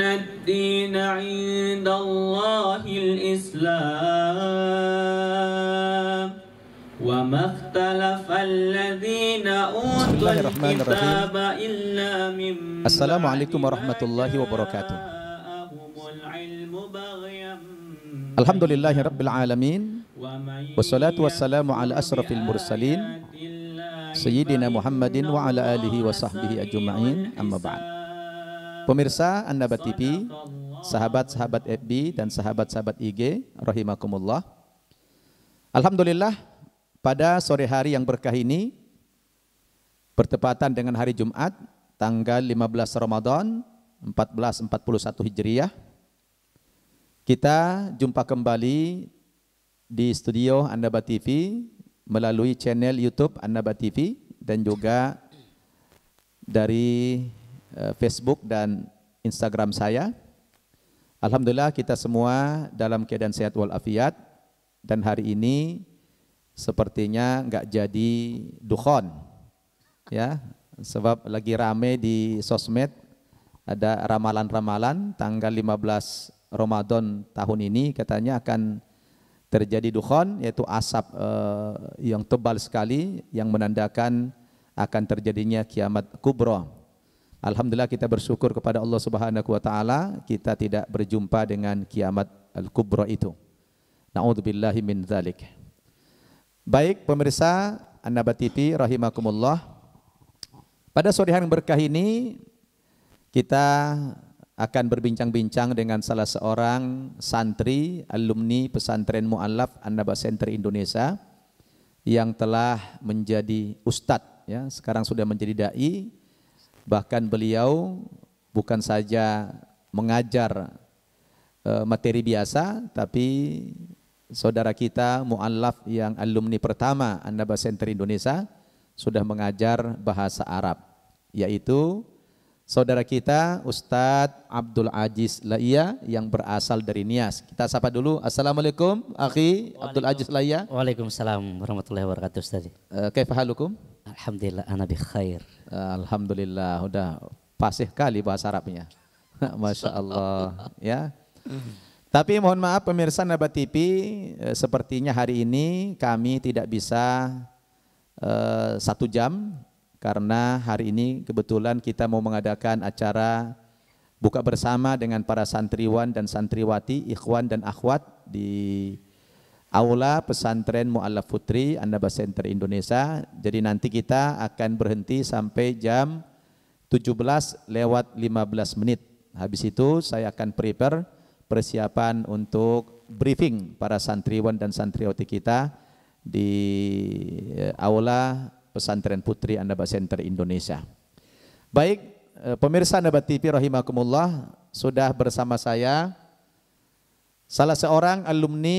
الدين عند الله الإسلام وما اختلف الذين أوتوا الكتاب إلا من Assalamualaikum warahmatullahi wabarakatuh. جاءهم العلم بغيا Alhamdulillahi rabbil alamin. Wassalatu wassalamu ala asrafil mursalin Sayyidina Muhammadin wa ala alihi wa sahbihi ajma'in, amma ba'd. Pemirsa An-Nabat TV, sahabat-sahabat FB dan sahabat-sahabat IG rahimakumullah. Alhamdulillah, pada sore hari yang berkah ini bertepatan dengan hari Jumat tanggal 15 Ramadan 1441 Hijriah, kita jumpa kembali di studio An-Nabat TV melalui channel YouTube An-Nabat TV dan juga dari Facebook dan Instagram saya. Alhamdulillah kita semua dalam keadaan sehat walafiat, dan hari ini sepertinya nggak jadi dukhon, ya, sebab lagi rame di sosmed ada ramalan-ramalan tanggal 15 Ramadan tahun ini katanya akan terjadi dukhon, yaitu asap yang tebal sekali yang menandakan akan terjadinya kiamat kubra. Alhamdulillah kita bersyukur kepada Allah Subhanahu wa taala kita tidak berjumpa dengan kiamat al-kubra itu. Na'udzubillahi min dzalik. Baik pemirsa An-Nabat TV rahimakumullah. Pada sore hari yang berkah ini kita akan berbincang-bincang dengan salah seorang santri alumni pesantren Mu'allaf An-Nabat Center Indonesia yang telah menjadi ustadz, ya, sekarang sudah menjadi dai. Bahkan beliau bukan saja mengajar materi biasa, tapi saudara kita Mu'allaf yang alumni pertama An-Nabat Center Indonesia sudah mengajar bahasa Arab, yaitu saudara kita Ustadz Abdul Aziz Laiya yang berasal dari Nias. Kita sapa dulu. Assalamualaikum akhi Abdul Aziz Laiya. Waalaikumsalam warahmatullahi wabarakatuh Ustaz. Kaifa halukum? Alhamdulillah ana bi khair. Alhamdulillah, udah fasih kali bahasa Arabnya. Masya Allah, ya. Tapi mohon maaf pemirsa An-Nabat TV, sepertinya hari ini kami tidak bisa 1 jam, karena hari ini kebetulan kita mau mengadakan acara buka bersama dengan para santriwan dan santriwati, ikhwan dan akhwat di Aula Pesantren Mu'allaf Putri An-Nabat Center Indonesia. Jadi nanti kita akan berhenti sampai jam 17:15. Habis itu saya akan prepare persiapan untuk briefing para santriwan dan santriwati kita di Aula Pesantren Putri An-Nabat Center Indonesia. Baik, pemirsa An-Nabat TV rahimakumullah, sudah bersama saya salah seorang alumni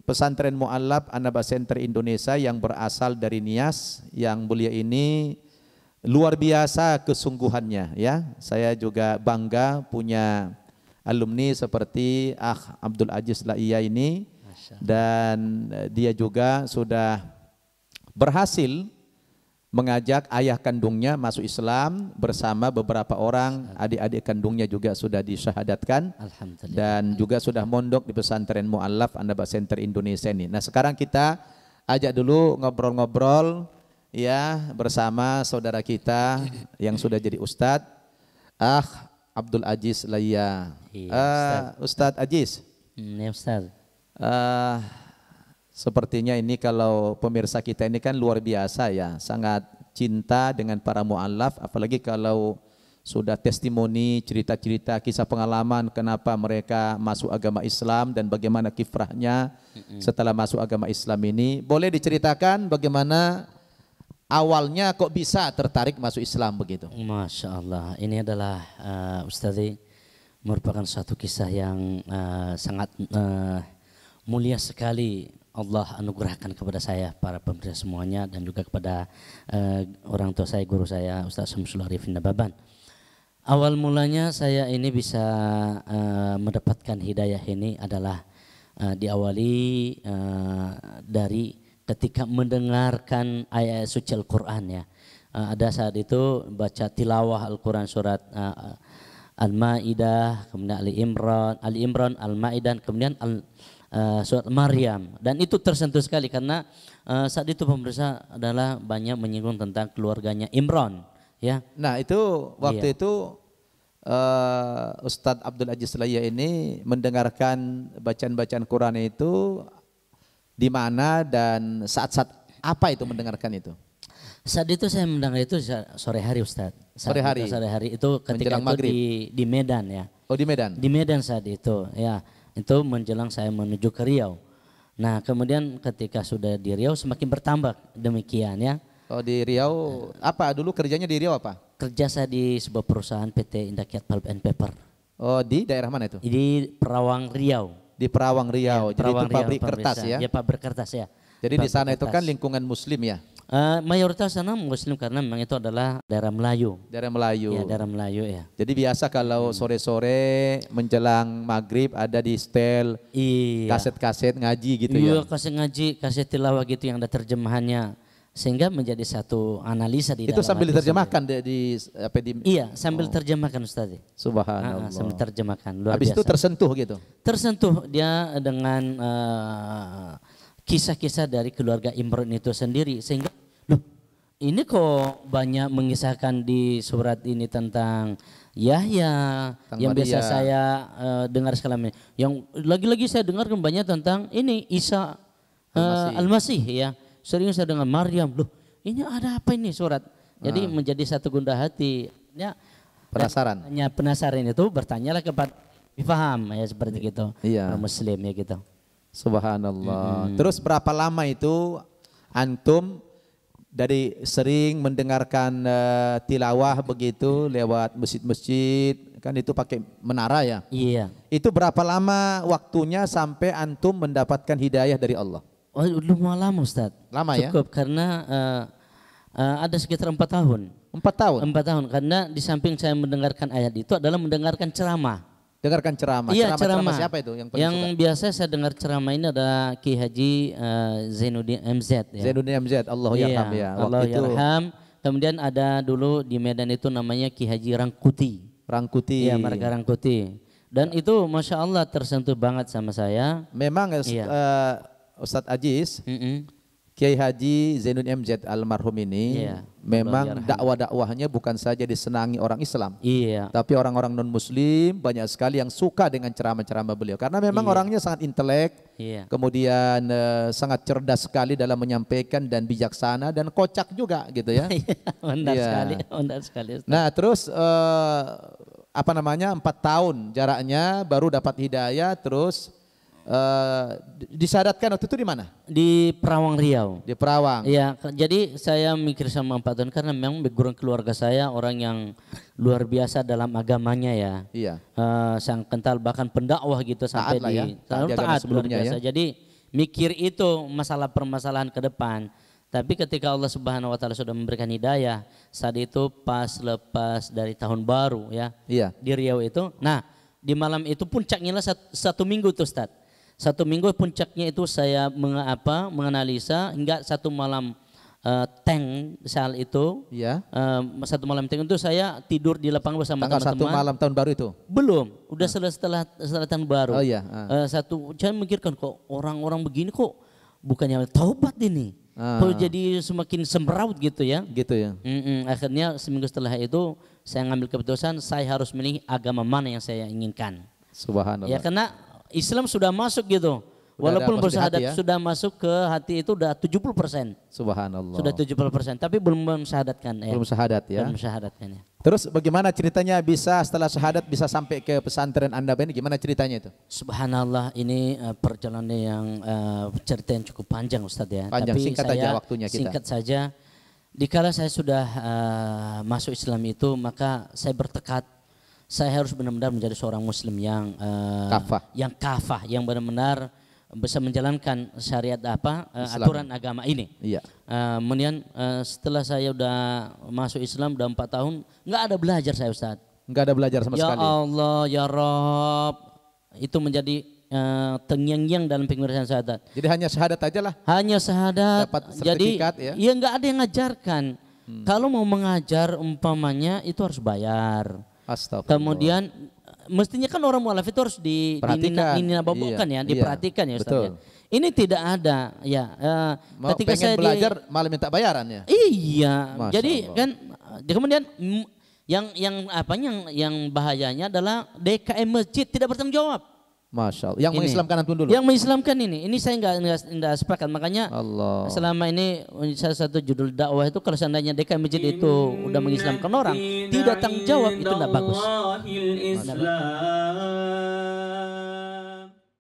pesantren Mu'allaf An-Nabat Center Indonesia yang berasal dari Nias, yang mulia ini luar biasa kesungguhannya, ya. Saya juga bangga punya alumni seperti Abdul Aziz Laiya ini, dan dia juga sudah berhasil mengajak ayah kandungnya masuk Islam bersama beberapa orang adik-adik kandungnya juga sudah disyahadatkan dan juga sudah mondok di pesantren Mu'allaf An-Nabat Center Indonesia ini. Nah, sekarang kita ajak dulu ngobrol-ngobrol, ya, bersama saudara kita yang sudah jadi ustadz, Abdul Aziz Laiya. Ustadz Aziz. Ya Ustaz. Sepertinya ini kalau pemirsa kita ini kan luar biasa, ya, sangat cinta dengan para mu'allaf, apalagi kalau sudah testimoni, cerita-cerita, kisah pengalaman kenapa mereka masuk agama Islam dan bagaimana kiprahnya setelah masuk agama Islam ini. Boleh diceritakan bagaimana awalnya kok bisa tertarik masuk Islam begitu? Masya Allah, ini adalah Ustaz, merupakan suatu kisah yang sangat mulia sekali. Allah anugerahkan kepada saya, para pemirsa semuanya, dan juga kepada orang tua saya, guru saya, Ustaz Syamsul Arifin Nababan. Awal mulanya saya ini bisa mendapatkan hidayah ini adalah diawali dari ketika mendengarkan ayat suci Al-Quran, ya. Ada saat itu baca tilawah Al-Quran surat Al-Maidah, kemudian Ali Imran, Al-Maidah, kemudian surat Maryam. Dan itu tersentuh sekali karena saat itu pemirsa adalah banyak menyinggung tentang keluarganya Imran, ya. Nah itu waktu itu Ustadz Abdul Aziz Laya ini mendengarkan bacaan-bacaan Quran itu di mana dan saat-saat apa itu mendengarkan itu? Saat itu saya mendengar itu sore hari Ustadz. Sore hari Itu ketika menjelang itu di Medan ya. Oh di Medan? Di Medan saat itu ya. Itu menjelang saya menuju ke Riau. Nah kemudian ketika sudah di Riau semakin bertambah demikian ya. Oh di Riau, apa dulu kerjanya di Riau apa? Kerja saya di sebuah perusahaan PT Indakiat Pulp and Paper. Oh di daerah mana itu? Di Perawang Riau. Di Perawang Riau, Ya, jadi Perawang itu pabrik Riau, kertas ya? Ya pabrik kertas ya. Jadi di sana itu kan lingkungan Muslim ya? Mayoritas sana Muslim karena memang itu adalah daerah Melayu. Daerah Melayu. Ya daerah Melayu ya. Jadi biasa kalau sore-sore menjelang maghrib ada di setel Iya. kaset-kaset ngaji gitu Iya, ya? kaset ngaji, kaset tilawah gitu yang ada terjemahannya. Sehingga menjadi satu analisa di Itu dalam sambil hati diterjemahkan Iya, sambil terjemahkan Ustaz. Subhanallah. Sambil terjemahkan. Luar Habis biasa. itu tersentuh gitu? Tersentuh dia dengan kisah-kisah dari keluarga Imran itu sendiri. Sehingga, loh ini kok banyak mengisahkan di surat ini tentang Yahya yang biasa Maria. saya dengar sekalian. Yang lagi-lagi saya dengarkan banyak tentang ini Isa Al-Masih ya. Sering saya dengar Maryam, loh ini ada apa ini surat? Jadi menjadi satu gundah hati. Ya, Penasaran? hanya penasaran itu bertanyalah kepada difaham ya seperti gitu. Iya. Orang Muslim ya gitu. Subhanallah. Terus berapa lama itu antum dari sering mendengarkan tilawah begitu lewat masjid-masjid, kan itu pakai menara ya? Iya. Itu berapa lama waktunya sampai antum mendapatkan hidayah dari Allah? Oh, lumayan lama Ustaz. Lama ya? Cukup karena ada sekitar 4 tahun. 4 tahun? 4 tahun karena di samping saya mendengarkan ayat itu adalah mendengarkan ceramah. Dengarkan ceramah. Iya, Ceramah siapa itu yang paling Yang suka? biasa saya dengar ceramah ini adalah Ki Haji Zainuddin MZ ya. Zainuddin MZ, Allah yarham ya. Allah yarham. Kemudian ada dulu di Medan itu namanya Ki Haji Rangkuti. Rangkuti. Iya, Marga Rangkuti. Dan itu Masya Allah tersentuh banget sama saya. Memang Iya. Ustadz Aziz, Mm-mm. Kiai Haji Zainuddin MZ almarhum ini Iya. memang Allah yarham. dakwah-dakwahnya bukan saja disenangi orang Islam, Iya. tapi orang-orang non Muslim banyak sekali yang suka dengan ceramah-ceramah beliau karena memang orangnya sangat intelek, Iya. kemudian sangat cerdas sekali dalam menyampaikan dan bijaksana dan kocak juga gitu ya. Benar Iya. sekali, benar sekali. Ustaz. Nah terus 4 tahun jaraknya baru dapat hidayah, terus disyaratkan waktu itu di mana? Di Perawang Riau. Di Perawang. Iya, jadi saya mikir sama 4 tahun karena memang background keluarga saya orang yang luar biasa dalam agamanya ya. Iya. Sang kental bahkan pendakwah gitu sampai Taat lah ya, di taat di agama luar sebelumnya biasa. ya. Jadi mikir itu masalah permasalahan ke depan. Tapi ketika Allah Subhanahu wa taala sudah memberikan hidayah, saat itu pas lepas dari tahun baru ya. Iya. Di Riau itu. Nah, di malam itu puncaknya lah satu minggu tuh Ustaz. 1 minggu puncaknya itu saya menganalisa hingga 1 malam tank saat itu. Iya. 1 malam tank itu saya tidur di lapangan bersama Tanggal 1 teman-teman. malam tahun baru itu. Belum, udah setelah tahun baru. Oh iya. Saya memikirkan kok orang-orang begini kok bukannya taubat ini. Kok jadi semakin semraut gitu ya. Gitu ya. Akhirnya seminggu setelah itu saya ngambil keputusan saya harus memilih agama mana yang saya inginkan. Subhanallah. Ya karena Islam sudah masuk gitu. Udah Walaupun ada masuk di bersyahadat hati ya? sudah masuk ke hati itu udah 70%. Subhanallah. Sudah 70%, tapi belum mensyahadatkan ya. Belum syahadat ya. Belum mensyahadatkan ya. Terus bagaimana ceritanya bisa setelah syahadat bisa sampai ke pesantren Anda ini, gimana ceritanya itu? Subhanallah, ini perjalanan yang cerita yang cukup panjang Ustadz ya. Panjang, Tapi singkat saya aja waktunya kita. Singkat saja. Dikala saya sudah masuk Islam itu, maka saya bertekad saya harus benar-benar menjadi seorang Muslim yang kafah, yang benar-benar bisa menjalankan syariat aturan agama ini. Iya. Kemudian setelah saya udah masuk Islam udah 4 tahun, nggak ada belajar saya Ustaz. Nggak ada belajar sama sekali. Ya Allah, ya Rabb, itu menjadi terngiang-ngiang dalam penguraian syahadat. Jadi hanya syahadat aja lah. Hanya syahadat. Dapat Jadi sertifikat ya. ya nggak ada yang ngajarkan. Kalau mau mengajar umpamanya itu harus bayar. Astagfirullah. Kemudian mestinya kan orang mualaf itu harus Perhatikan. dininababukan Iya, ya, diperhatikan ya Ustaz. betul. Ya. Ini tidak ada ya. Ketika Pengen saya belajar malah minta bayaran ya. Iya, Masya jadi Allah. kan kemudian yang bahayanya adalah DKM masjid tidak bertanggung jawab. Masya Allah. Yang Ini. mengislamkan antum dulu. Yang mengislamkan ini saya nggak sepakat, makanya Allah. selama ini salah satu judul dakwah itu kalau seandainya DKM masjid itu udah mengislamkan orang, tidak tanggung jawab, itu tidak bagus. Islam.